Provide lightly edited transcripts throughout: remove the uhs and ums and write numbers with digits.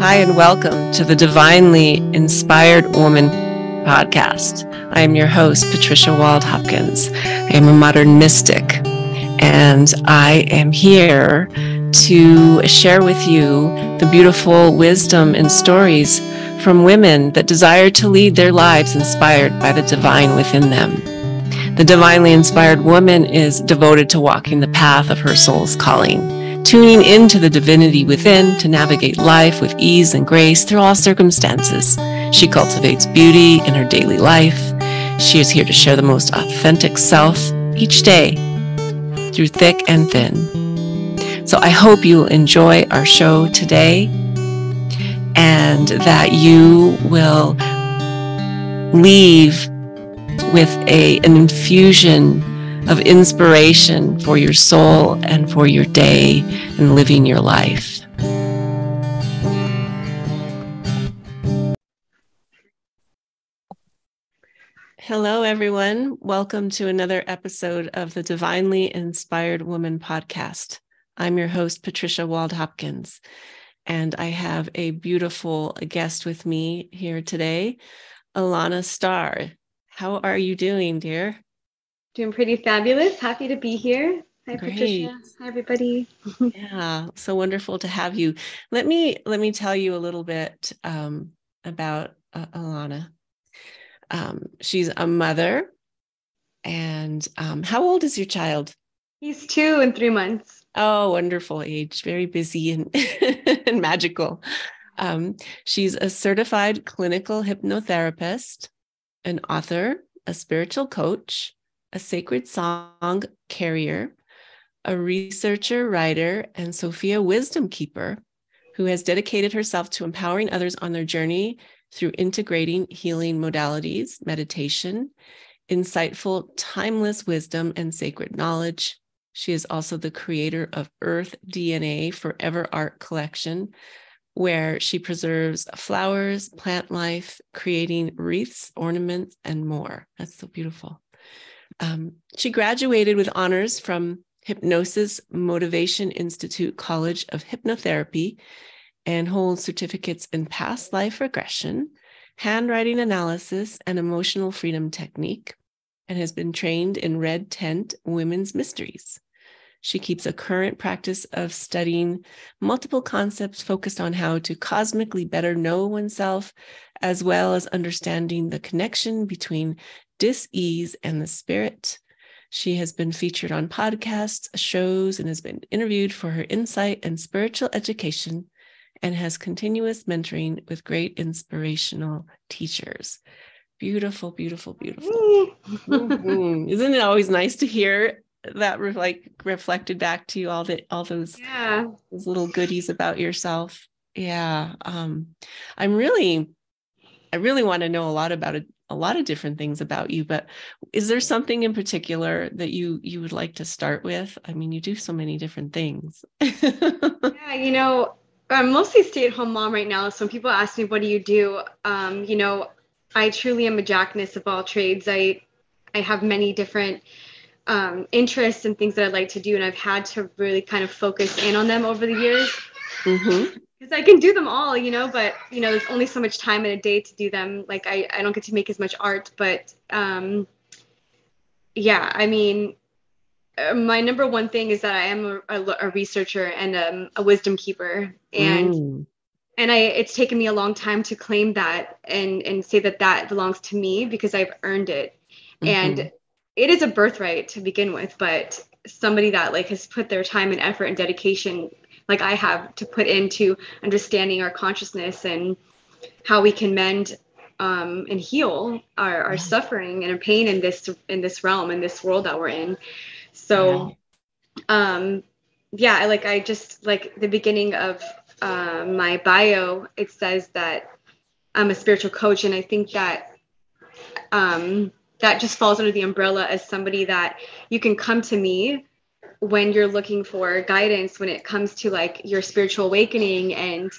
Hi, and welcome to the Divinely Inspired Woman podcast. I am your host, Patricia Wald-Hopkins. I am a modern mystic, and I am here to share with you the beautiful wisdom and stories from women that desire to lead their lives inspired by the divine within them. The divinely inspired woman is devoted to walking the path of her soul's calling, tuning into the divinity within to navigate life with ease and grace through all circumstances. She cultivates beauty in her daily life. She is here to share the most authentic self each day through thick and thin. So I hope you will enjoy our show today and that you will leave with an infusion of inspiration for your soul and for your day and living your life. Hello, everyone. Welcome to another episode of the Divinely Inspired Woman podcast. I'm your host, Patricia Wald-Hopkins, and I have a beautiful guest with me here today, Alanna Starr. How are you doing, dear? Doing pretty fabulous. Happy to be here. Hi, Great. Patricia. Hi, everybody. Yeah, so wonderful to have you. Let me tell you a little bit about Alanna. She's a mother, and how old is your child? He's 2 and 3 months. Oh, wonderful age, very busy and, and magical. She's a certified clinical hypnotherapist, an author, a spiritual coach, a sacred song carrier, a researcher, writer, and Sophia Wisdom Keeper, who has dedicated herself to empowering others on their journey through integrating healing modalities, meditation, insightful, timeless wisdom, and sacred knowledge. She is also the creator of EarthDNA Forever Art Collection, where she preserves flowers, plant life, creating wreaths, ornaments, and more. That's so beautiful. She graduated with honors from Hypnosis Motivation Institute College of Hypnotherapy and holds certificates in Past-Life Regression, Handwriting Analysis, and Emotional Freedom Technique, and has been trained in Red Tent Women's Mysteries. She keeps a current practice of studying multiple concepts focused on how to cosmically better know oneself, as well as understanding the connection between dis-ease and the spirit. She has been featured on podcasts, shows, and has been interviewed for her insight and spiritual education, and has continuous mentoring with great inspirational teachers. Beautiful, beautiful, beautiful. Mm-hmm. Isn't it always nice to hear that reflected back to you, all those little goodies about yourself? Yeah. I really want to know a lot about it, a lot of different things about you, but is there something in particular that you would like to start with? I mean, you do so many different things. Yeah, I'm mostly stay-at-home mom right now. So when people ask me, what do you do? I truly am a jackness of all trades. I have many different interests and things that I'd like to do, and I've had to really kind of focus in on them over the years. Mm-hmm. Because I can do them all, but there's only so much time in a day to do them. Like I don't get to make as much art, but yeah, I mean, my number one thing is that I am a researcher and a wisdom keeper, and it's taken me a long time to claim that and say that belongs to me because I've earned it. And it is a birthright to begin with, but somebody that has put their time and effort and dedication like I have to put into understanding our consciousness and how we can mend and heal our suffering and our pain in this realm, in this world that we're in. So I just like the beginning of my bio, it says that I'm a spiritual coach, and I think that that just falls under the umbrella as somebody that you can come to me when you're looking for guidance when it comes to your spiritual awakening, and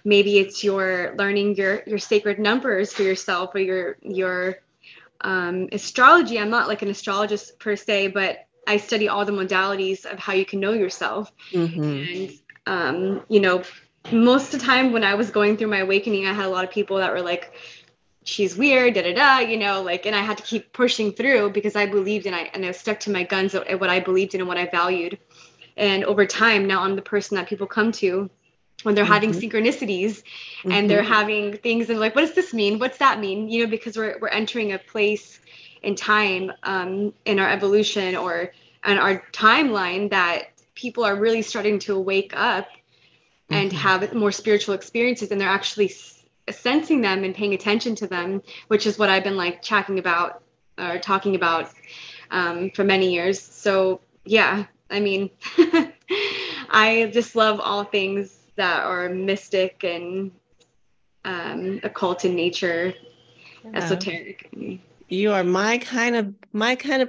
maybe it's your learning your sacred numbers for yourself, or your astrology. I'm not like an astrologist per se, but I study all the modalities of how you can know yourself. And most of the time when I was going through my awakening, I had a lot of people that were like, she's weird, da da da, you know, like, and I had to keep pushing through because I believed and I stuck to my guns at what I believed in and what I valued. And over time, now I'm the person that people come to when they're having synchronicities and they're having things and like, what does this mean? What's that mean? You know, because we're entering a place in time in our evolution or in our timeline that people are really starting to wake up and have more spiritual experiences, and they're actually sensing them and paying attention to them, which is what I've been like talking about for many years. So yeah, I mean, I just love all things that are mystic and occult in nature, esoteric. You are my kind of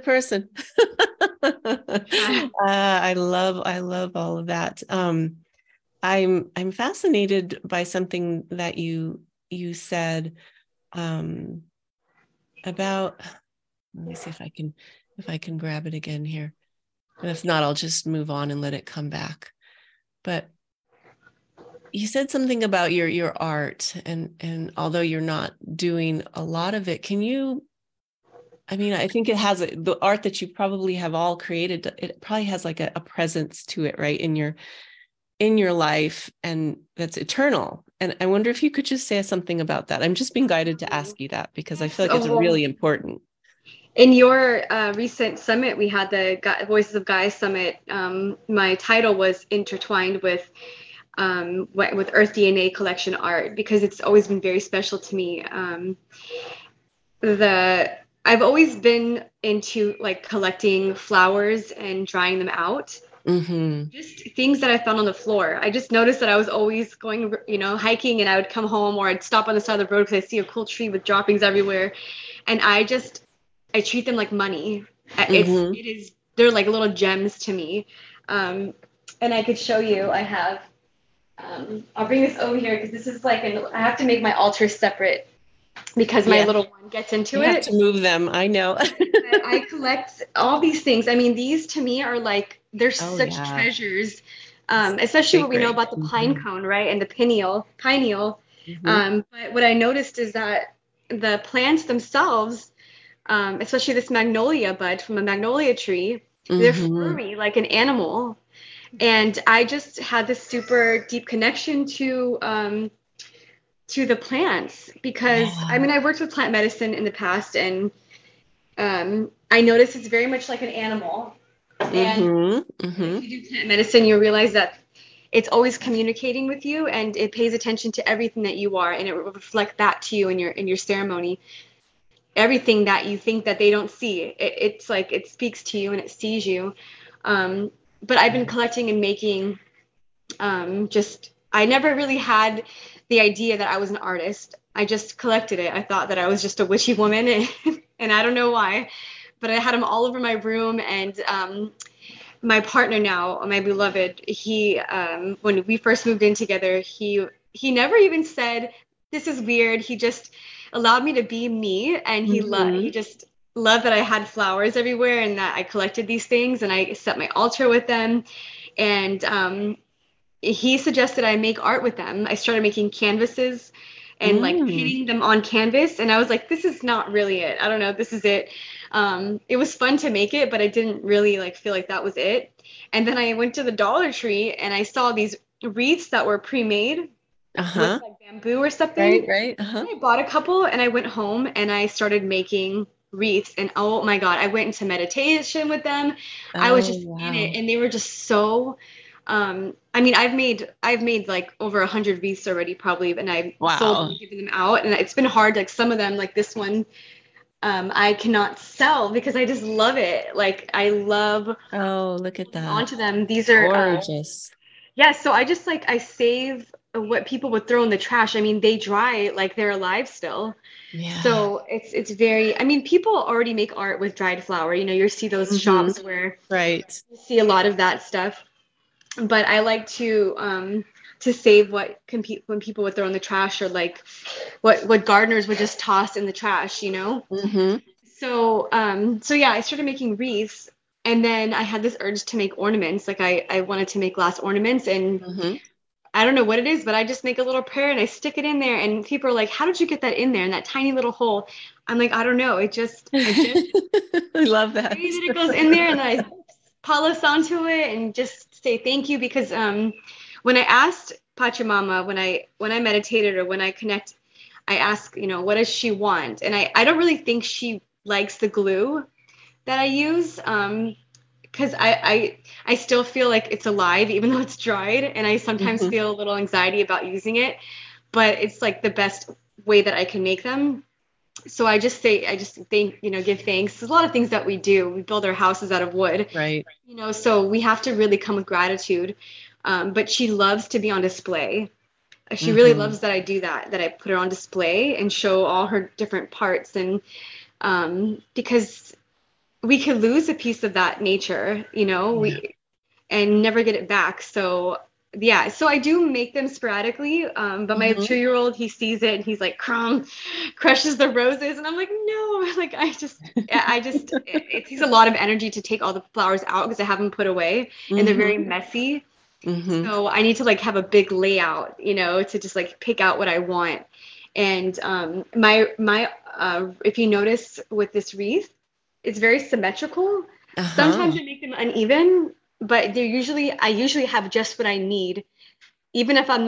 person. I love all of that. I'm fascinated by something that you said about. Let me see if I can grab it again here, and if not, I'll just move on and let it come back. But you said something about your art, and although you're not doing a lot of it, can you? I mean, I think it has the art that you probably have all created. It probably has like a presence to it, right, in your life, and that's eternal. And I wonder if you could just say something about that. I'm just being guided to ask you that because I feel like it's really important. In your recent summit, we had the Voices of Gaia Summit. My title was intertwined with EarthDNA collection art because it's always been very special to me. I've always been into like collecting flowers and drying them out. Just things that I found on the floor. I just noticed that I was always going, you know, hiking, and I would come home or I'd stop on the side of the road because I see a cool tree with droppings everywhere, and I treat them like money. They're like little gems to me. And I could show you. I have. I'll bring this over here because this is like I have to make my altar separate because my little one gets into it. You have to move them. I know. I collect all these things. I mean, these to me are like, they're such treasures, especially what we know about the pine cone, right? And the pineal. But what I noticed is that the plants themselves, especially this magnolia bud from a magnolia tree, they're furry like an animal. And I just had this super deep connection to the plants because I mean, I worked with plant medicine in the past, and I noticed it's very much like an animal. And if you do plant medicine, you'll realize that it's always communicating with you, and it pays attention to everything that you are, and it will reflect back to you in your ceremony. Everything that you think that they don't see, it's like it speaks to you and it sees you. But I've been collecting and making. I never really had the idea that I was an artist. I just collected it. I thought that I was just a witchy woman, and I don't know why, but I had them all over my room. And my partner now, my beloved, he when we first moved in together, he never even said, "This is weird." He just allowed me to be me, and he just loved that I had flowers everywhere and that I collected these things, and I set my altar with them, and he suggested I make art with them. I started making canvases and like painting them on canvas. And I was like, this is not really it. I don't know. This is it. It was fun to make it, but I didn't really like feel like that was it. And then I went to the Dollar Tree and I saw these wreaths that were pre-made with like bamboo or something. Right. I bought a couple and I went home and I started making wreaths, and oh my God, I went into meditation with them. I was just in it, and they were just so I mean, I've made like over 100 wreaths already, probably, and I've sold and given them out. And it's been hard. Like some of them, like this one, I cannot sell because I just love it. Like I love. Oh, look at that! Onto them. These are gorgeous. So I just I save what people would throw in the trash. I mean, they dry like they're alive still. Yeah. So it's very. I mean, people already make art with dried flower. You know, you see those shops where you see a lot of that stuff. But I like to save when people would throw in the trash, or like what gardeners would just toss in the trash, you know? So yeah, I started making wreaths, and then I had this urge to make ornaments. Like I wanted to make glass ornaments, and I don't know what it is, but I just make a little prayer and I stick it in there. And people are like, how did you get that in there in that tiny little hole? I'm like, I don't know. I just I love that. pray that it goes in there, and then I polish onto it and just say thank you. Because when I asked Pachamama, when I meditated or when I connect, I ask, what does she want? And I don't really think she likes the glue that I use. Because I still feel like it's alive, even though it's dried. And I sometimes feel a little anxiety about using it, but it's like the best way that I can make them. So I just think, give thanks. There's a lot of things that we do. We build our houses out of wood, right? So we have to really come with gratitude. But she loves to be on display. She really loves that I do that I put her on display and show all her different parts. And because we could lose a piece of that nature, and never get it back. So yeah, so I do make them sporadically. But my 2-year-old, he sees it and he's like, crushes the roses. And I'm like, no, like, it takes a lot of energy to take all the flowers out because I have them put away and they're very messy. So I need to like have a big layout, to just like pick out what I want. And my if you notice with this wreath, it's very symmetrical. Sometimes I make them uneven, but I usually have just what I need. Even if I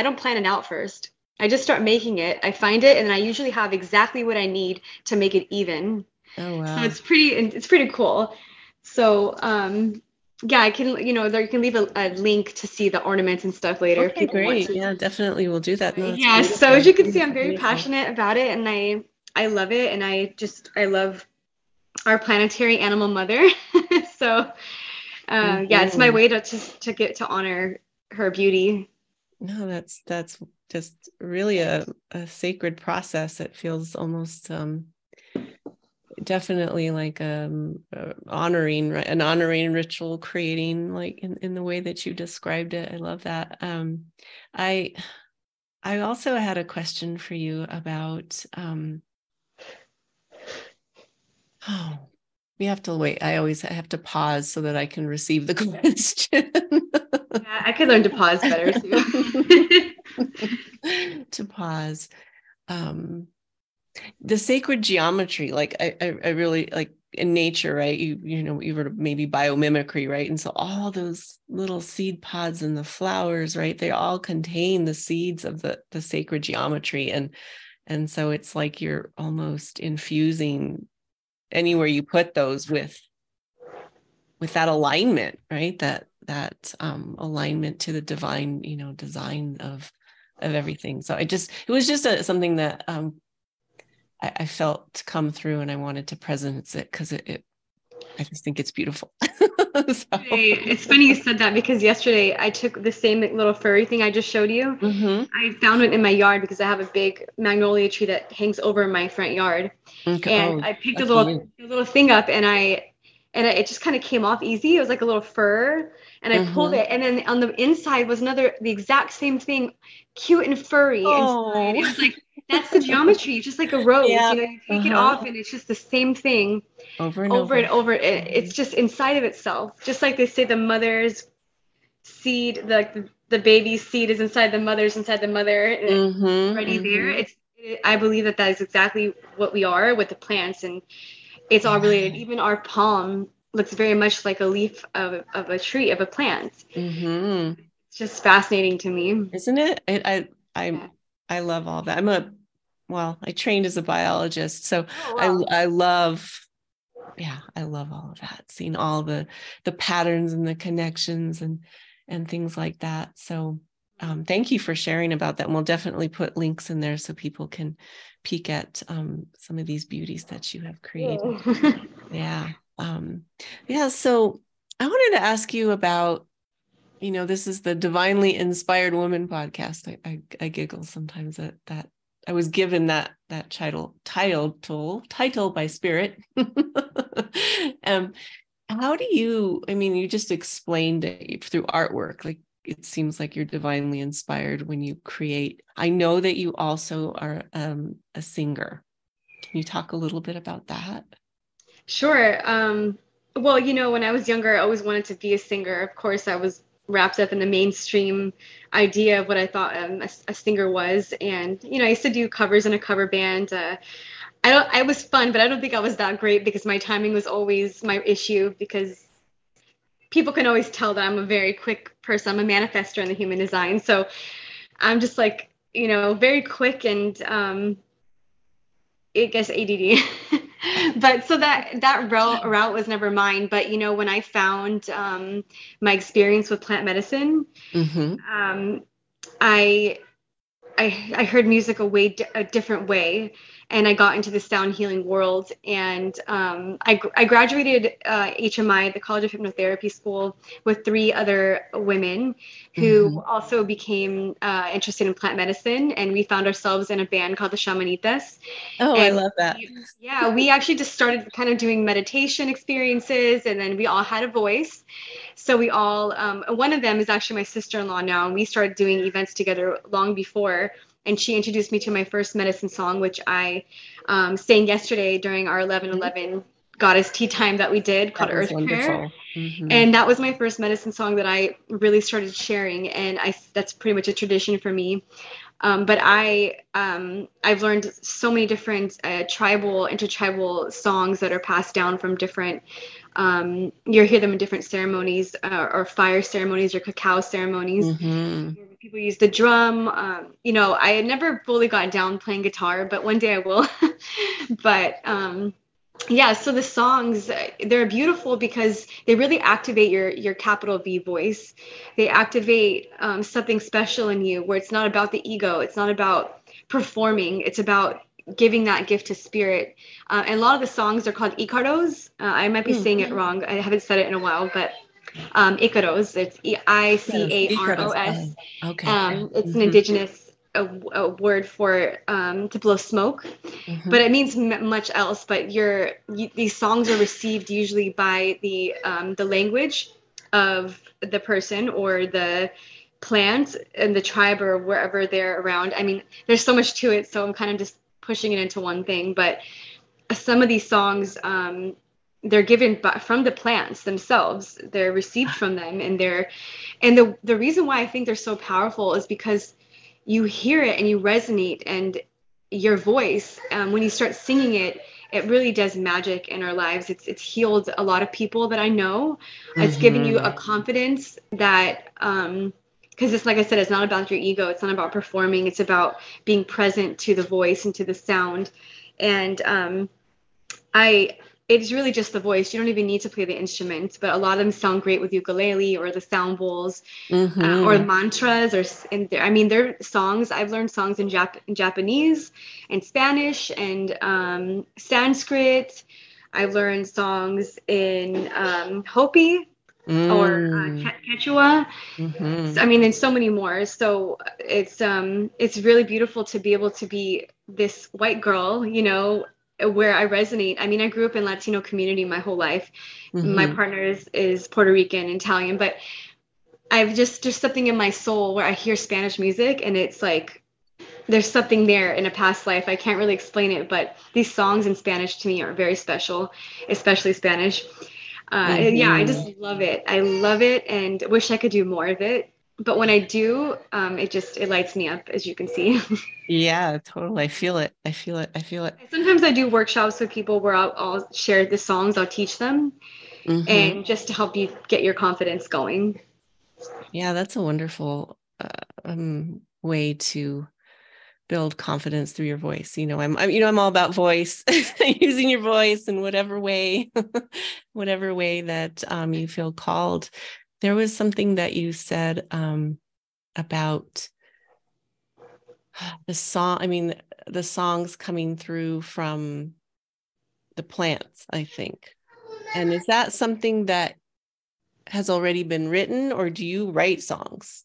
don't plan it out first. I just start making it. I find it, and then I usually have exactly what I need to make it even. Oh, wow. So it's pretty cool. So, yeah, I can, you can leave a link to see the ornaments and stuff later. Okay, great. Yeah, definitely. We'll do that. No, yeah. beautiful. So as you can see, I'm very Beautiful. passionate about it, and I love it. And I love our planetary animal mother. So, yeah, it's my way to get to honor her beauty. No, that's just really a sacred process. It feels almost definitely like honoring, right? An honoring ritual, creating like in the way that you described it. I love that. I also had a question for you about we have to wait. I always have to pause so that I can receive the question. Yeah, I could learn to pause better too. To pause. The sacred geometry, like I really like in nature, right? You were maybe biomimicry, right? And so all those little seed pods in the flowers, right? They all contain the seeds of the sacred geometry. And so it's like you're almost infusing anywhere you put those with that alignment, right? That alignment to the divine, design of everything. So it was just something that I felt come through, and I wanted to presence it because I just think it's beautiful. So. It's funny you said that, because yesterday I took the same little furry thing I just showed you. I found it in my yard because I have a big magnolia tree that hangs over my front yard. Okay. And I picked a little thing up, and it just kind of came off easy. It was like a little fur, and I pulled it, and then on the inside was the exact same thing, cute and furry. Inside. It was like, that's the geometry. It's just like a rose. Yeah. You take it off, and it's just the same thing over and over. It's just inside of itself. Just like they say, the mother's seed, the baby's seed is inside the mother, already there. I believe that is exactly what we are with the plants, and it's all related. Even our palm looks very much like a leaf of a tree, of a plant. It's just fascinating to me, isn't it? I love all that. I trained as a biologist, so I love all of that, seeing all the patterns and the connections and things like that. So thank you for sharing about that. And we'll definitely put links in there so people can peek at some of these beauties that you have created. Yeah. So I wanted to ask you about, this is the Divinely Inspired Woman podcast. I giggle sometimes that I was given that title by Spirit. How do you just explained it through artwork, like it seems like you're divinely inspired when you create. I know that you also are a singer. Can you talk a little bit about that? Sure. Well, when I was younger, I always wanted to be a singer. Of course, I was wrapped up in the mainstream idea of what I thought a singer was. And, you know, I used to do covers in a cover band. I was fun, but I don't think I was that great because my timing was always my issue, because people can always tell that I'm a very quick person. I'm a manifestor in the human design. So I'm just like, you know, very quick and I guess ADD. But so that route was never mine. But, you know, when I found my experience with plant medicine, I I heard music a different way, and I got into the sound healing world. And I graduated HMI, the College of Hypnotherapy School, with 3 other women who also became interested in plant medicine. And we found ourselves in a band called the Shamanitas. Oh, I And love that. we actually just started kind of doing meditation experiences, and then we all had a voice. So we all, one of them is actually my sister-in-law now, and we started doing events together long before. And she introduced me to my first medicine song, which I sang yesterday during our 11/11 Goddess Tea Time that we did, called Earth Prayer. And that was my first medicine song that I really started sharing, and that's pretty much a tradition for me. But I've learned so many different intertribal songs that are passed down from different. You hear them in different ceremonies, or fire ceremonies, or cacao ceremonies. People use the drum. You know, I had never fully gotten down playing guitar, but one day I will. But yeah, so the songs, they're beautiful because they really activate your capital V voice. They activate something special in you, where it's not about the ego. It's not about performing. It's about giving that gift to spirit. And a lot of the songs are called Icaros. I might be saying it wrong. I haven't said it in a while, but Icaros, it's Icaros. Okay. It's an indigenous a word for to blow smoke, but it means much else. But these songs are received usually by the language of the person or the plant and the tribe or wherever they're around. I mean, there's so much to it, so I'm kind of just pushing it into one thing. But some of these songs, they're given from the plants themselves. They're received from them, and the reason why I think they're so powerful is because you hear it and you resonate, and your voice, when you start singing it, it really does magic in our lives. It's healed a lot of people that I know. It's giving you a confidence that, because it's like I said, it's not about your ego. It's not about performing. It's about being present to the voice and to the sound. And it's really just the voice. You don't even need to play the instruments, but a lot of them sound great with ukulele or the sound bowls, or mantras, I mean, they're songs. I've learned songs in Japanese and Spanish and Sanskrit. I've learned songs in Hopi or Quechua. I mean, and so many more. So it's really beautiful to be able to be this white girl, you know, where I resonate. I mean, I grew up in Latino community my whole life. My partner is Puerto Rican and Italian, but there's something in my soul where I hear Spanish music, and it's like there's something there in a past life. I can't really explain it, but these songs in Spanish to me are very special, especially Spanish. Yeah, I just love it. I love it and wish I could do more of it. But when I do, it lights me up, as you can see. Yeah, totally. I feel it. I feel it. Sometimes I do workshops with people where I'll share the songs, I'll teach them, and just to help you get your confidence going. Yeah, that's a wonderful way to build confidence through your voice. You know, I'm all about voice, using your voice in whatever way that you feel called. There was something that you said about the song. I mean, the songs coming through from the plants, I think. And is that something that has already been written, or do you write songs?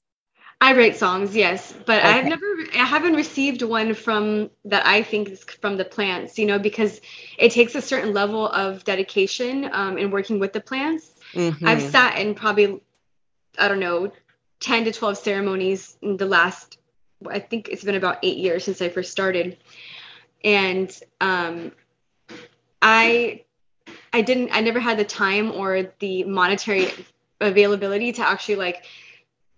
I write songs, yes, but Okay. I haven't received one from that I think is from the plants, you know, because it takes a certain level of dedication in working with the plants. I've sat in probably, I don't know, 10 to 12 ceremonies in the last, I think it's been about 8 years since I first started. And I never had the time or the monetary availability to actually like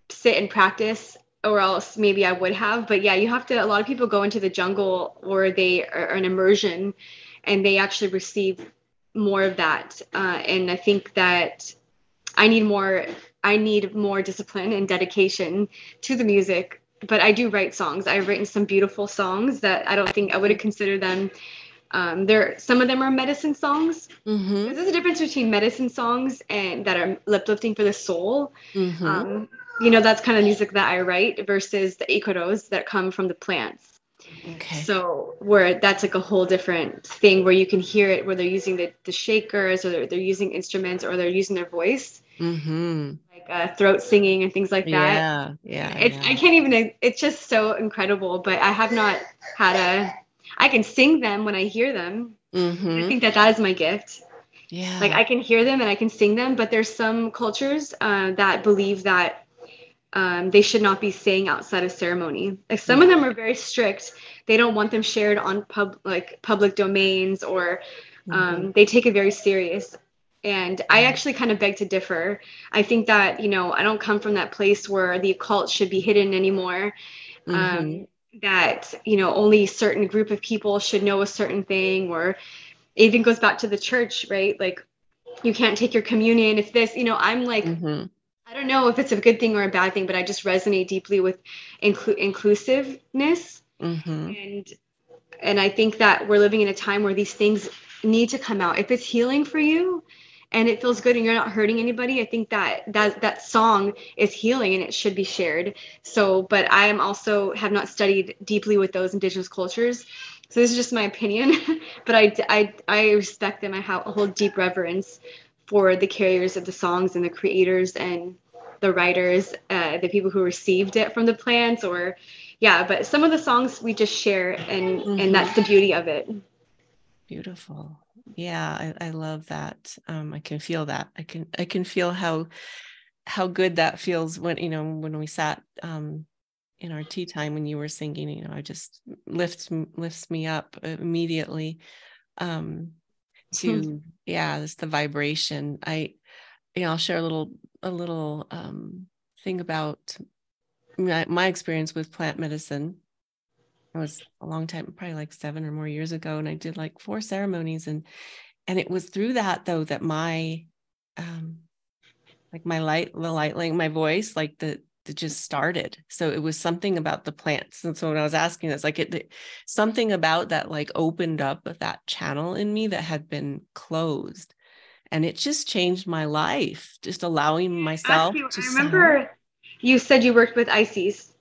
sit and practice, or else maybe I would have. But yeah, you have to, a lot of people go into the jungle, or they are an immersion, and they actually receive more of that. And I think that I need more discipline and dedication to the music. But I do write songs. I've written some beautiful songs that I don't think I would have considered them. Some of them are medicine songs. Mm-hmm. There's a difference between medicine songs and that are uplifting for the soul. Mm-hmm. That's kind of music that I write versus the icaros that come from the plants. Okay. So where that's like a whole different thing, where you can hear it, where they're using the shakers, or they're using instruments, or they're using their voice, Mm-hmm. like throat singing and things like that. I can't even, it's just so incredible. But I have not I can sing them when I hear them. Mm-hmm. I think that is my gift. Yeah. Like I can hear them and I can sing them, but there's some cultures that believe that they should not be sang outside of ceremony. Like some of them are very strict. They don't want them shared on public domains, or they take it very serious. And I actually kind of beg to differ. I think that, I don't come from that place where the occult should be hidden anymore. That, only a certain group of people should know a certain thing, or it even goes back to the church, right? Like you can't take your communion if this, I'm like, I don't know if it's a good thing or a bad thing, but I just resonate deeply with inclusiveness. And I think that we're living in a time where these things need to come out. If it's healing for you and it feels good and you're not hurting anybody, I think that song is healing and it should be shared. So, but I am also have not studied deeply with those indigenous cultures. So this is just my opinion, but I respect them. I hold deep reverence for the carriers of the songs and the creators and the writers, the people who received it from the plants, but some of the songs we just share, and that's the beauty of it. Beautiful. Yeah, I love that. I can feel that. I can feel how good that feels when we sat in our tea time when you were singing. I just lifts me up immediately. To just the vibration. I'll share a little thing about my experience with plant medicine. It was a long time, probably like 7 or more years ago, and I did like 4 ceremonies, and it was through that though that my my voice, like it just started. So it was something about the plants. And so when I was asking this, like something about that, like opened up that channel in me that had been closed. And it just changed my life, just allowing myself to I remember you said you worked with Isis.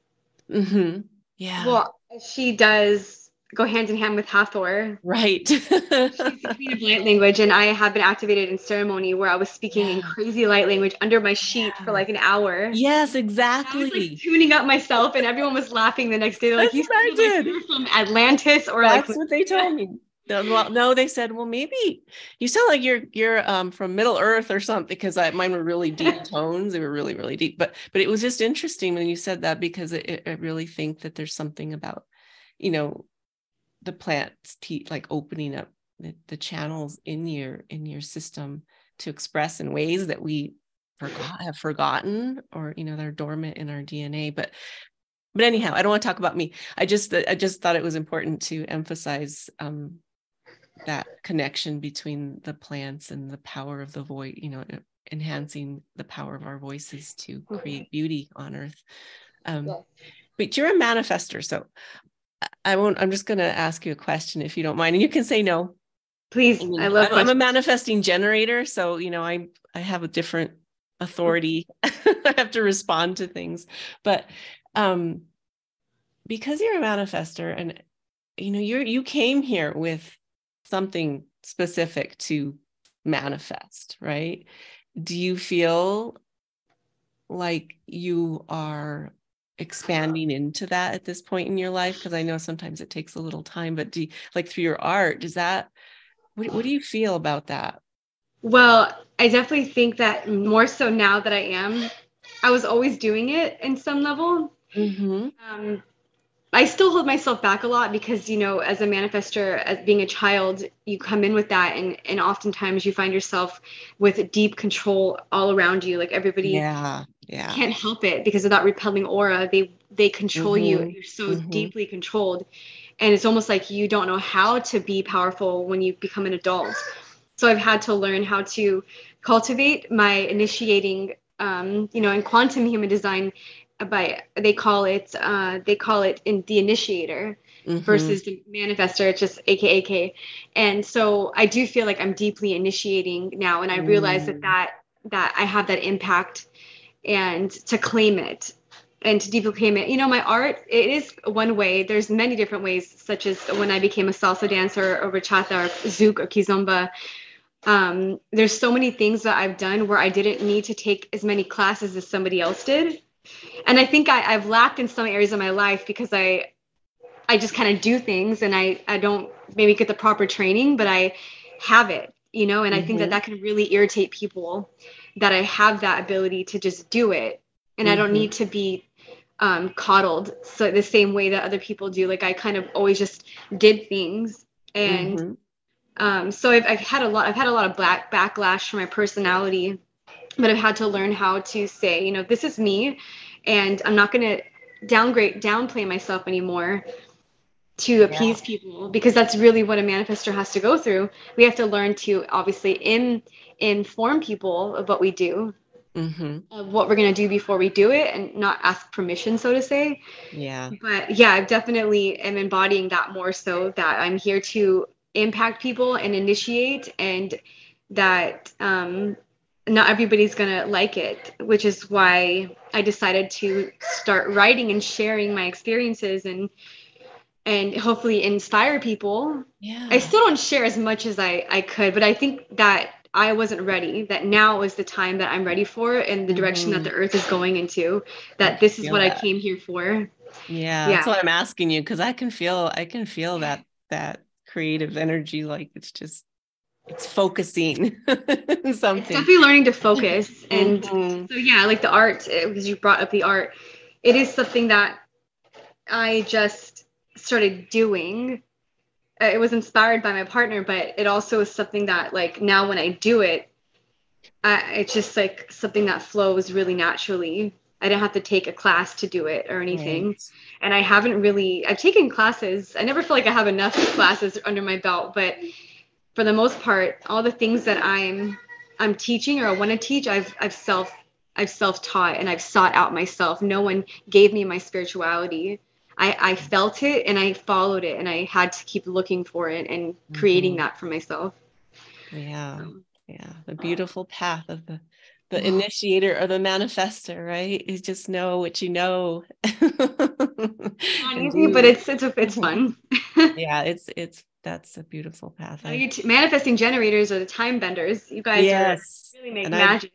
Yeah. Well, she does go hand in hand with Hathor. Right. She's the queen of light language, and I have been activated in ceremony where I was speaking in crazy light language under my sheet for like an hour. Yes, exactly. I was like tuning up myself, and everyone was laughing the next day. They're like, you sounded like you were from Atlantis, or that's what they told me. No, they said, well, maybe you sound like you're from Middle Earth or something, because mine were really deep tones. They were really, really deep. But it was just interesting when you said that, because I really think that there's something about, the plants like opening up the channels in your system to express in ways that we have forgotten, or they're dormant in our DNA. But anyhow, I don't want to talk about me. I just thought it was important to emphasize that connection between the plants and the power of the voice, enhancing the power of our voices to create beauty on earth. But you're a manifester, so I'm just going to ask you a question, if you don't mind, and you can say no. Please. I'm a manifesting generator, so I have a different authority. I have to respond to things, but because you're a manifester, and you came here with something specific to manifest, right? Do you feel like you are expanding into that at this point in your life? Because I know sometimes it takes a little time, but through your art, what do you feel about that? Well, I definitely think that more so now that I was always doing it in some level. I still hold myself back a lot because, as a manifester, as being a child, you come in with that. And oftentimes you find yourself with deep control all around you. Like everybody Yeah. can't help it because of that repelling aura. They control you. You're so deeply controlled. And it's almost like you don't know how to be powerful when you become an adult. So I've had to learn how to cultivate my initiating, in quantum human design, they call it in the initiator versus the manifester. It's just AKAK. And so I do feel like I'm deeply initiating now, and I realize that I have that impact, and to claim it and to deeply claim it. My art, it is one way. There's many different ways, such as when I became a salsa dancer or bachata or zouk or kizomba. There's so many things that I've done where I didn't need to take as many classes as somebody else did. And I think I've lacked in some areas of my life because I just kind of do things, and I don't maybe get the proper training, but I have it, and I think that can really irritate people, that I have that ability to just do it. And I don't need to be coddled so the same way that other people do. Like I kind of always just did things. And so I've had a lot of backlash from my personality, but I've had to learn how to say, this is me, and I'm not going to downplay myself anymore to appease people, because that's really what a manifestor has to go through. We have to learn to obviously inform people of what we do, of what we're going to do before we do it, and not ask permission, so to say. Yeah. But yeah, I definitely am embodying that more, so that I'm here to impact people and initiate, and that not everybody's going to like it, which is why I decided to start writing and sharing my experiences and hopefully inspire people. Yeah. I still don't share as much as I could, but I think that I wasn't ready, that now is the time that I'm ready for, and the direction that the earth is going into, that this is what I came here for. Yeah. That's what I'm asking you, because I can feel that creative energy, like it's focusing something. It's definitely learning to focus. And so yeah, like the art, because you brought up the art, it is something that I just started doing. It was inspired by my partner, but it also is something that, like, now when I do it, it's just like something that flows really naturally. I didn't have to take a class to do it or anything. Right. And I've taken classes. I never feel like I have enough classes under my belt, but for the most part, all the things that I'm teaching or I want to teach, I've self-taught, and I've sought out myself. No one gave me my spirituality. I felt it, and I followed it, and I had to keep looking for it and creating that for myself. Yeah. Yeah. The beautiful path of the initiator or the manifestor, right? You just know what you know. It's not easy, but it's fun. Yeah, that's a beautiful path. Manifesting generators are the time benders. You guys really make magic.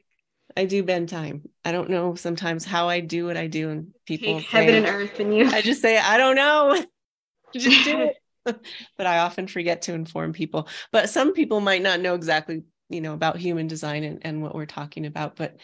I do bend time. I don't know sometimes how I do what I do, and people take heaven and earth in you. I just say, I don't know. Just do it. But I often forget to inform people. But some people might not know exactly, about human design and what we're talking about. But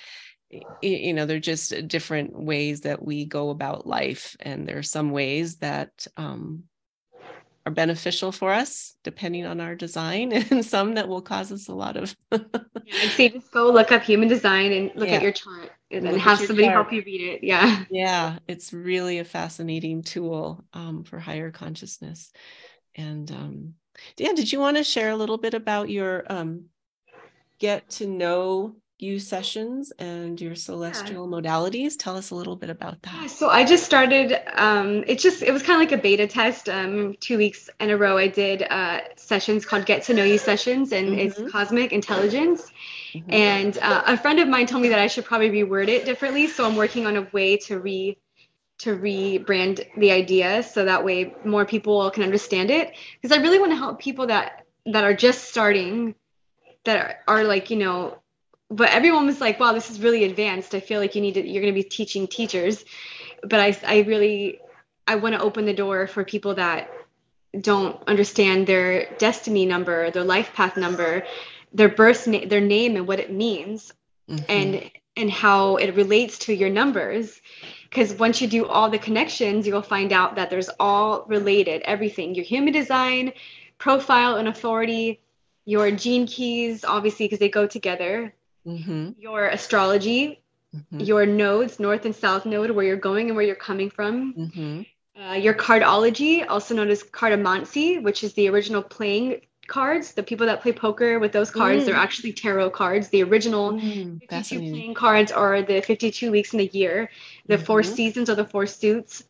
they're just different ways that we go about life, and there are some ways that are beneficial for us depending on our design, and some that will cause us a lot of I'd say just go look up human design and look at your chart, and then have somebody help you read it. Yeah, it's really a fascinating tool for higher consciousness. And Dan, did you want to share a little bit about your get to know you sessions and your celestial modalities? Tell us a little bit about that. Yeah, so I just started, it was kind of like a beta test. 2 weeks in a row, I did sessions called Get to Know You sessions, and it's cosmic intelligence. And a friend of mine told me that I should probably reword it differently. So I'm working on a way to rebrand the idea, so that way more people can understand it. Because I really want to help people that are just starting, that are like, but everyone was like, wow, this is really advanced. I feel like you're going to be teaching teachers. But I want to open the door for people that don't understand their destiny number, their life path number, their their name and what it means, and how it relates to your numbers. Because once you do all the connections, you'll find out that there's all related, everything, your human design, profile and authority, your gene keys, obviously, because they go together, your astrology, your nodes, north and south node, where you're going and where you're coming from. Your cardology, also known as cartomancy, which is the original playing cards. The people that play poker with those cards, they're actually tarot cards. The original 52 playing cards are the 52 weeks in a year. The 4 seasons are the 4 suits.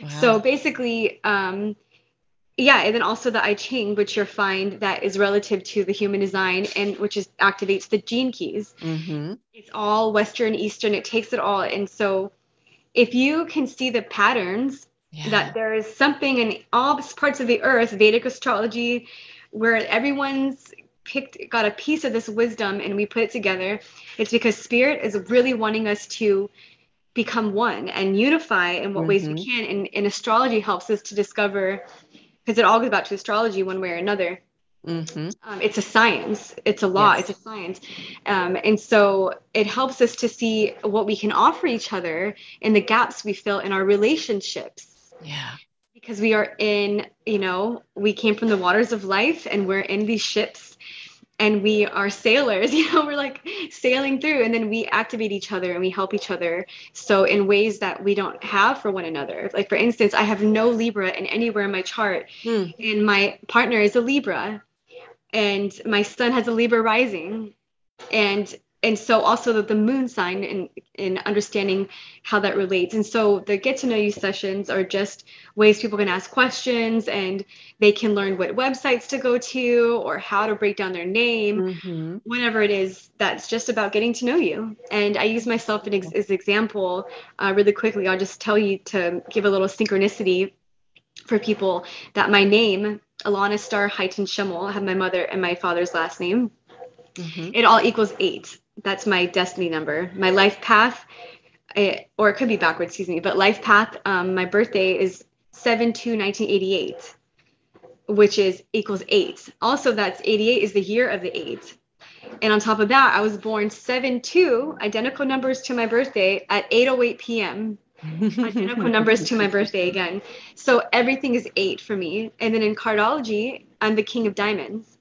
Wow. So basically, yeah, and then also the I Ching, which you'll find that is relative to the human design, and which activates the gene keys. It's all Western, Eastern. It takes it all. And so if you can see the patterns, that there is something in all parts of the earth, Vedic astrology, where everyone's got a piece of this wisdom and we put it together, it's because spirit is really wanting us to become one and unify in what ways we can. And astrology helps us to discover, because it all goes back to astrology one way or another. It's a science. It's a law. It's a science. And so it helps us to see what we can offer each other and the gaps we fill in our relationships. Yeah. Because we are in, we came from the waters of life and we're in these ships and we are sailors, we're like sailing through, and then we activate each other and we help each other. So in ways that we don't have for one another. Like, for instance, I have no Libra in anywhere in my chart, and my partner is a Libra, and my son has a Libra rising. And so also the moon sign, and understanding how that relates. And so the get to know you sessions are just ways people can ask questions, and they can learn what websites to go to or how to break down their name, whatever it is that's just about getting to know you. And I use myself as an example really quickly. I'll just tell you to give a little synchronicity for people that my name, Alanna Starr Shimel, I have my mother and my father's last name. It all equals 8. That's my destiny number. My life path, or it could be backwards, excuse me, but life path, my birthday is 7/2/1988, which equals 8. Also, that's 88 is the year of the 8. And on top of that, I was born 7/2, identical numbers to my birthday, at 8:08 p.m. Identical numbers to my birthday again. So everything is 8 for me. And then in cardology, I'm the King of Diamonds.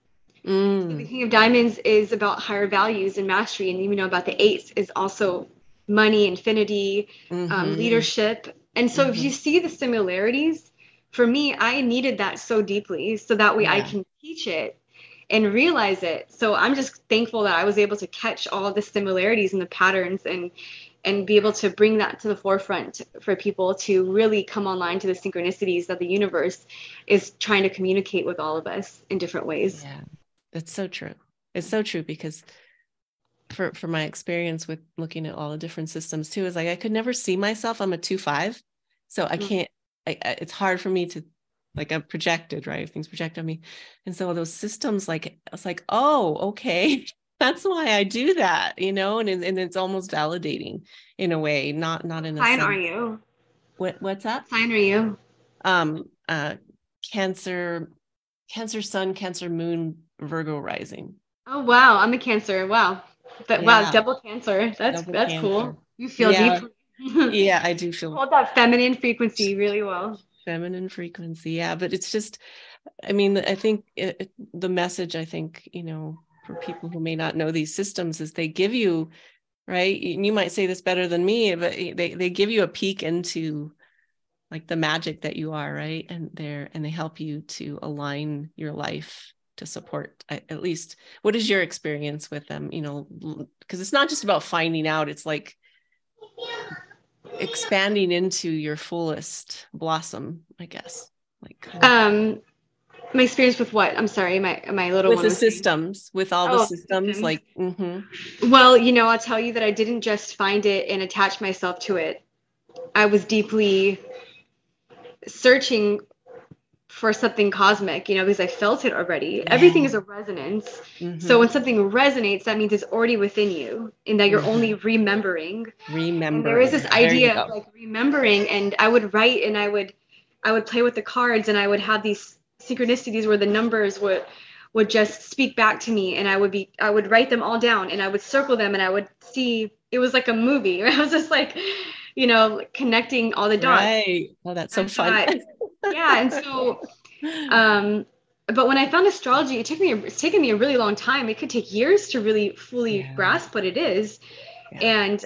So the King of Diamonds is about higher values and mastery. And even about the 8 is also money, infinity, leadership. And so if you see the similarities, for me, I needed that so deeply so that way I can teach it and realize it. So I'm just thankful that I was able to catch all the similarities and the patterns and be able to bring that to the forefront for people to really come online to the synchronicities that the universe is trying to communicate with all of us in different ways. Yeah. It's so true. It's so true, because for my experience with looking at all the different systems too, is like, I could never see myself. I'm a 2/5. So I can't, it's hard for me to, like, I'm projected, right? Things project on me. And so those systems, like, it's like, oh, okay. That's why I do that, and it's almost validating in a way, not in a sense. What sign are you? What's that? What sign are you? Cancer sun, Cancer moon, Virgo rising. Oh, wow. I'm a Cancer. Wow. Wow, double Cancer. That's Cancer. Cool. You feel deeply. Yeah, I do feel. Hold that feminine frequency really well. Feminine frequency. Yeah. But it's just, I mean, I think the message, I think, for people who may not know these systems, is they give you, right? You might say this better than me, but they give you a peek into, like, the magic that you are, right? And they help you to align your life to support, at least, what is your experience with them? Because it's not just about finding out, it's like expanding into your fullest blossom, I guess. Like, my experience with what? I'm sorry, my little with one the systems, with all the systems, like. Well, I'll tell you that I didn't just find it and attach myself to it. I was deeply searching for something cosmic, because I felt it already. Yeah. Everything is a resonance. So when something resonates, that means it's already within you, and that you're only remembering. And there is this idea of, like, remembering, and I would write, and I would play with the cards, and I would have these synchronicities where the numbers would just speak back to me, and I would write them all down, and I would circle them, and I would see, it was like a movie. I was just like, connecting all the dots. Right. Oh, that's so fun. Yeah. And so, but when I found astrology, it's taken me a really long time. It could take years to really fully grasp what it is. And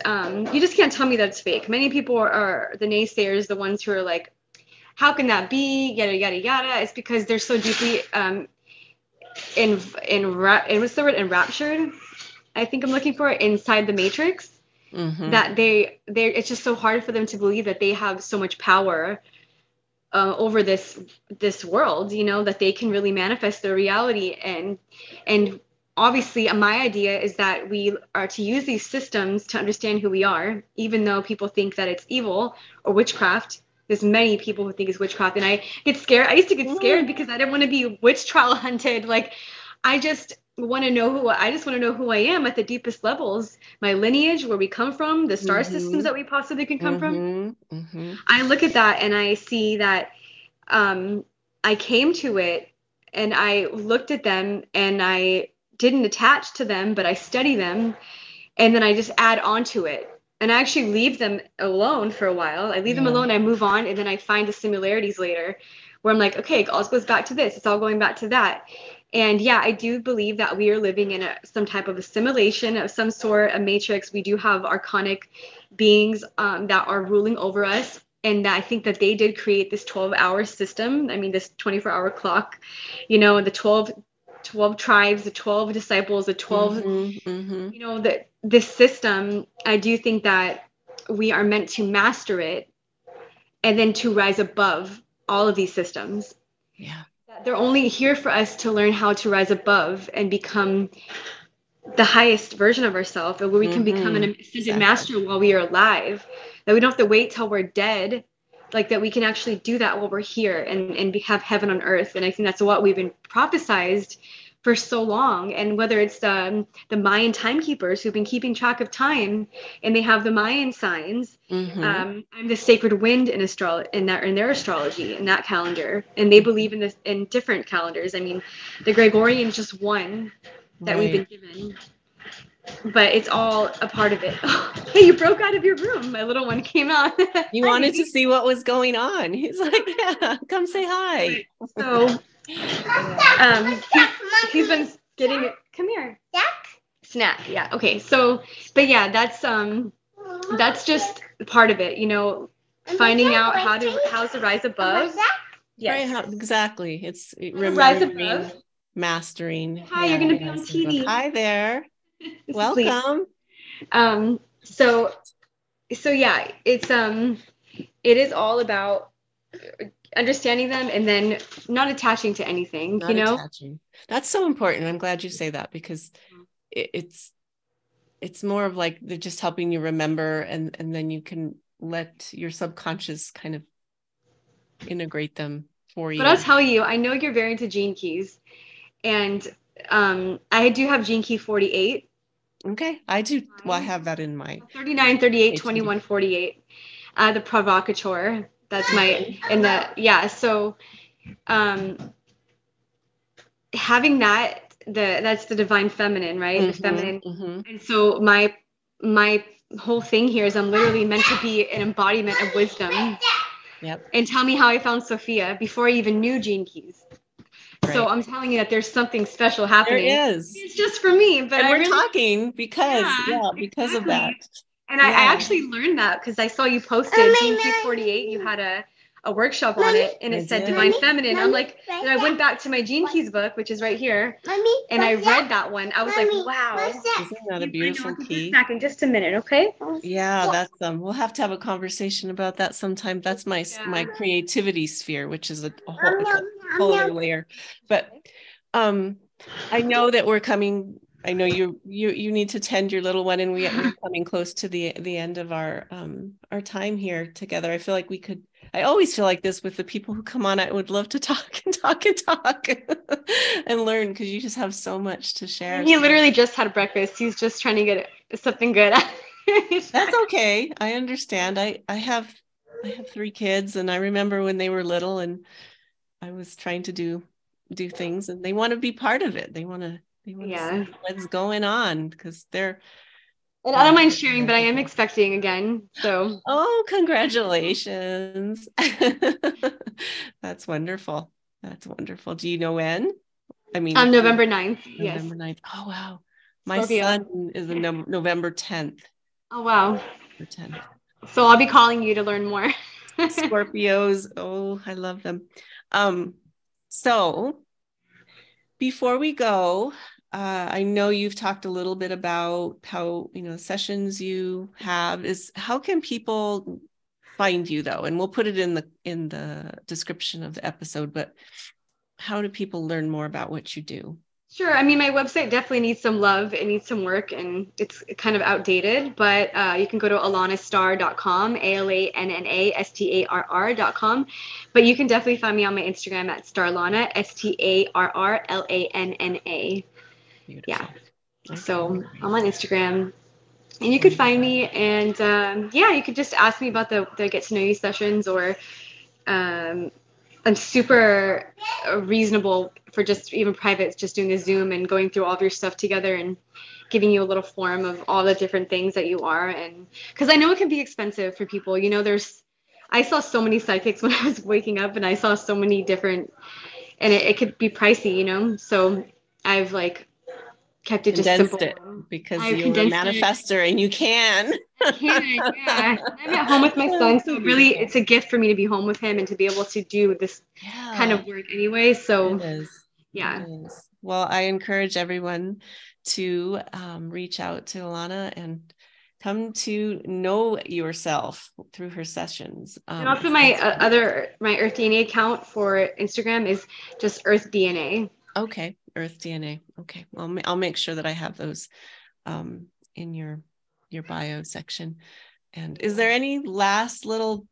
you just can't tell me that's fake. Many people are the naysayers, the ones who are like, how can that be? Yada, yada, yada. It's because they're so deeply what's the word? Enraptured. I think I'm looking for inside the matrix. That they it's just so hard for them to believe that they have so much power over this world, you know, that they can really manifest their reality. And obviously my idea is that we are to use these systems to understand who we are, even though people think that it's evil or witchcraft. There's many people who think it's witchcraft, and I get scared. I used to get scared because I didn't want to be witch trial hunted. Like, I just want to know who I am at the deepest levels, my lineage, where we come from, the star systems that we possibly can come from. I look at that and I see that I came to it and I looked at them and I didn't attach to them, but I study them, and then I just add on to it. And I actually leave them alone for a while. I leave them alone, I move on, and then I find the similarities later where I'm like, okay, it all goes back to this. It's all going back to that. And yeah, I do believe that we are living in some type of assimilation of some sort, a matrix. We do have archonic beings that are ruling over us. And I think that they did create this 12-hour system. I mean, this 24-hour clock, you know, the 12 tribes, the 12 disciples, the 12, you know, this system. I do think that we are meant to master it and then to rise above all of these systems. Yeah. They're only here for us to learn how to rise above and become the highest version of ourselves, and where we can become an ascended master while we are alive, that we don't have to wait till we're dead, like that we can actually do that while we're here and have heaven on earth. And I think that's what we've been prophesized for so long. And whether it's the Mayan timekeepers who've been keeping track of time, and they have the Mayan signs. I'm the sacred wind in their astrology, in that calendar, and they believe in this in different calendars. I mean, the Gregorian is just one that we've been given, but it's all a part of it. Hey, you broke out of your room. My little one came out. You wanted to see what was going on. He's like, yeah, come say hi. So he's been getting it. Come here. Snack. Yeah. Okay. So, but yeah, that's just part of it, you know, finding out how to rise above. Yes. Right, exactly. It's remembering, mastering. Hi, you're going to be on TV. Hi there. Welcome. So yeah, it is all about understanding them and then not attaching to anything, you know? That's so important. I'm glad you say that, because it's more of like they're just helping you remember, and then you can let your subconscious kind of integrate them for you. But I'll tell you, I know you're very into gene keys, and I do have gene key 48. Okay, I do. Well, I have that in my 39, 38, 21, 48. The provocateur. That's my So, having that's the divine feminine, right? The feminine. And so my whole thing here is I'm literally meant to be an embodiment of wisdom. Yep. And tell me how I found Sophia before I even knew gene keys. Right. So I'm telling you that there's something special happening. There is. It's just for me, but we're talking because of that. And I actually learned that because I saw you posted Gene Key 48. You had a workshop on it, and it said Divine Feminine. I'm like, and I went back to my Gene Keys book, which is right here, and I read that one. I was like, wow. Isn't that a beautiful key? Back in just a minute, okay? Yeah, that's we'll have to have a conversation about that sometime. That's my creativity sphere, which is a whole other layer. But I know that we're coming. I know you need to tend your little one, and we're coming close to the end of our time here together. I feel like I always feel like this with the people who come on. I would love to talk and talk and talk and learn, because you just have so much to share. He literally just had breakfast. He's just trying to get something good. That's okay. I understand. I have 3 kids, and I remember when they were little, and I was trying to do things, and they want to be part of it. They want to see what's going on, because they're. And I don't mind sharing, but I am expecting again. So. Oh, congratulations! That's wonderful. That's wonderful. Do you know when? I mean, November 9th. November 9th. Oh wow! My son is November 10th. Oh, wow. Or 10. So I'll be calling you to learn more. Scorpios. Oh, I love them. So before we go, I know you've talked a little bit about how, sessions you have. How can people find you though? And we'll put it in the description of the episode, but how do people learn more about what you do? Sure. I mean, my website definitely needs some love. It needs some work, and it's kind of outdated, but you can go to alannastarr.com, ALANNASTARR.com. But you can definitely find me on my Instagram at Starlanna, STARRLANNA. Beautiful. Yeah. Okay. So I'm on Instagram, and you could find me, and yeah, you could just ask me about the get to know you sessions, or I'm super reasonable for just even private, just doing a Zoom and going through all of your stuff together and giving you a little form of all the different things that you are. And because I know it can be expensive for people, I saw so many psychics when I was waking up, and I saw so many different, and it could be pricey, so I've kept it just condensed simple. it because I've you're a manifester and you can. I can, yeah. I'm at home with my son, so really it's a gift for me to be home with him and to be able to do this kind of work anyway. So it is. yeah. It is. Well, I encourage everyone to reach out to Alanna and come to know yourself through her sessions. And also my my EarthDNA account for Instagram is just EarthDNA. Okay, EarthDNA. Okay, well, I'll make sure that I have those in your bio section. And is there any last little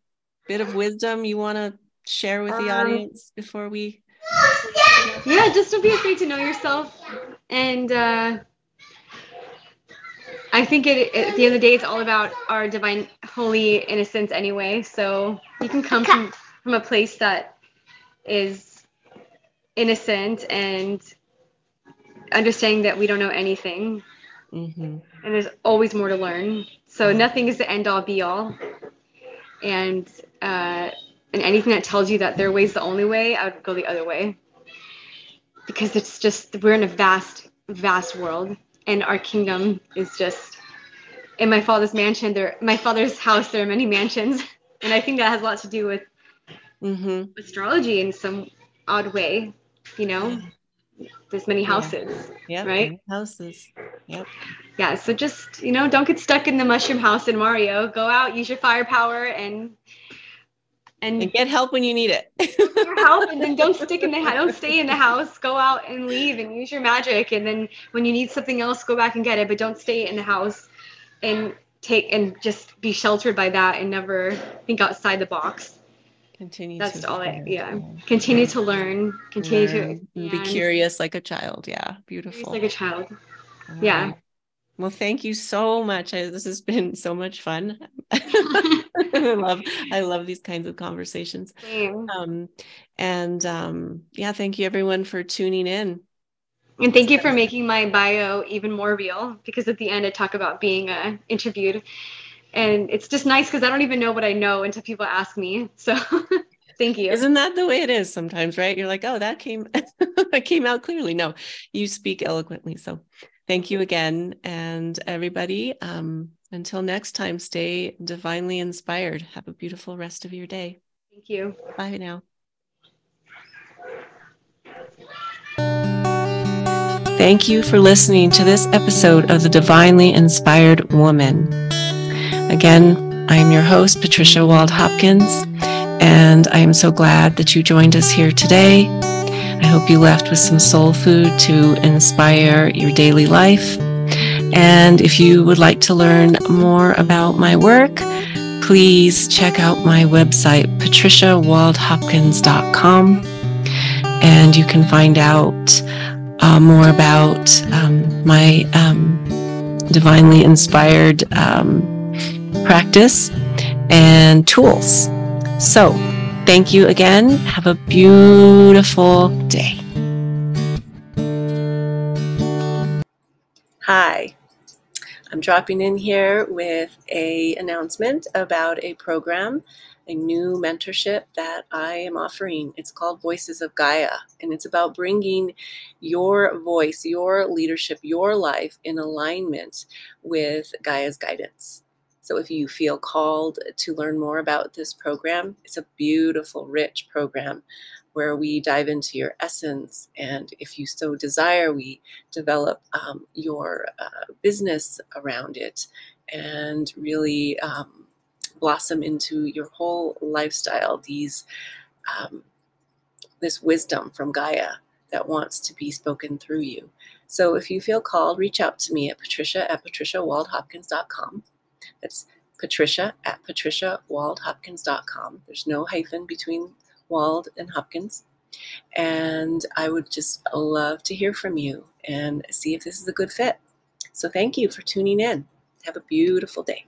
bit of wisdom you want to share with the audience before we? Yeah, just don't be afraid to know yourself. And I think at the end of the day, it's all about our divine, holy innocence anyway. So you can come from a place that is innocent and understanding that we don't know anything. And there's always more to learn. So nothing is the end all be all. And anything that tells you that their way is the only way, I would go the other way. Because it's just, we're in a vast, vast world. And our kingdom is just, in my father's mansion, my father's house, there are many mansions. And I think that has a lot to do with astrology in some odd way, There's many houses, right? Many houses. Yep. Yeah, so just, don't get stuck in the mushroom house in Mario. Go out, use your firepower, and get help when you need it. Your help, and then don't stay in the house. Go out and leave and use your magic, and then when you need something else, go back and get it, but don't stay in the house and just be sheltered by that and never think outside the box. Continue to learn, continue to be curious like a child. Yeah, beautiful. Like a child. Yeah. Well, thank you so much. This has been so much fun. I love these kinds of conversations. Same. Thank you everyone for tuning in. And thank you for making my bio even more real, because at the end I talk about being interviewed, and it's just nice because I don't even know what I know until people ask me. So thank you. Isn't that the way it is sometimes, right? You're like, oh, that came out clearly. No, you speak eloquently. So thank you again. And everybody, until next time, stay divinely inspired. Have a beautiful rest of your day. Thank you. Bye now. Thank you for listening to this episode of The Divinely Inspired Woman. Again, I am your host, Patricia Wald-Hopkins, and I am so glad that you joined us here today. I hope you left with some soul food to inspire your daily life. And if you would like to learn more about my work, please check out my website, patriciawaldhopkins.com, and you can find out more about my divinely inspired practice and tools. So, thank you again. Have a beautiful day. Hi, I'm dropping in here with an announcement about a program, a new mentorship that I am offering. It's called Voices of Gaia, and it's about bringing your voice, your leadership, your life in alignment with Gaia's guidance. So if you feel called to learn more about this program, it's a beautiful, rich program where we dive into your essence. And if you so desire, we develop your business around it and really blossom into your whole lifestyle, this wisdom from Gaia that wants to be spoken through you. So if you feel called, reach out to me at patricia@patriciawaldhopkins.com. That's patricia@patriciawaldhopkins.com. There's no hyphen between Wald and Hopkins. And I would just love to hear from you and see if this is a good fit. So thank you for tuning in. Have a beautiful day.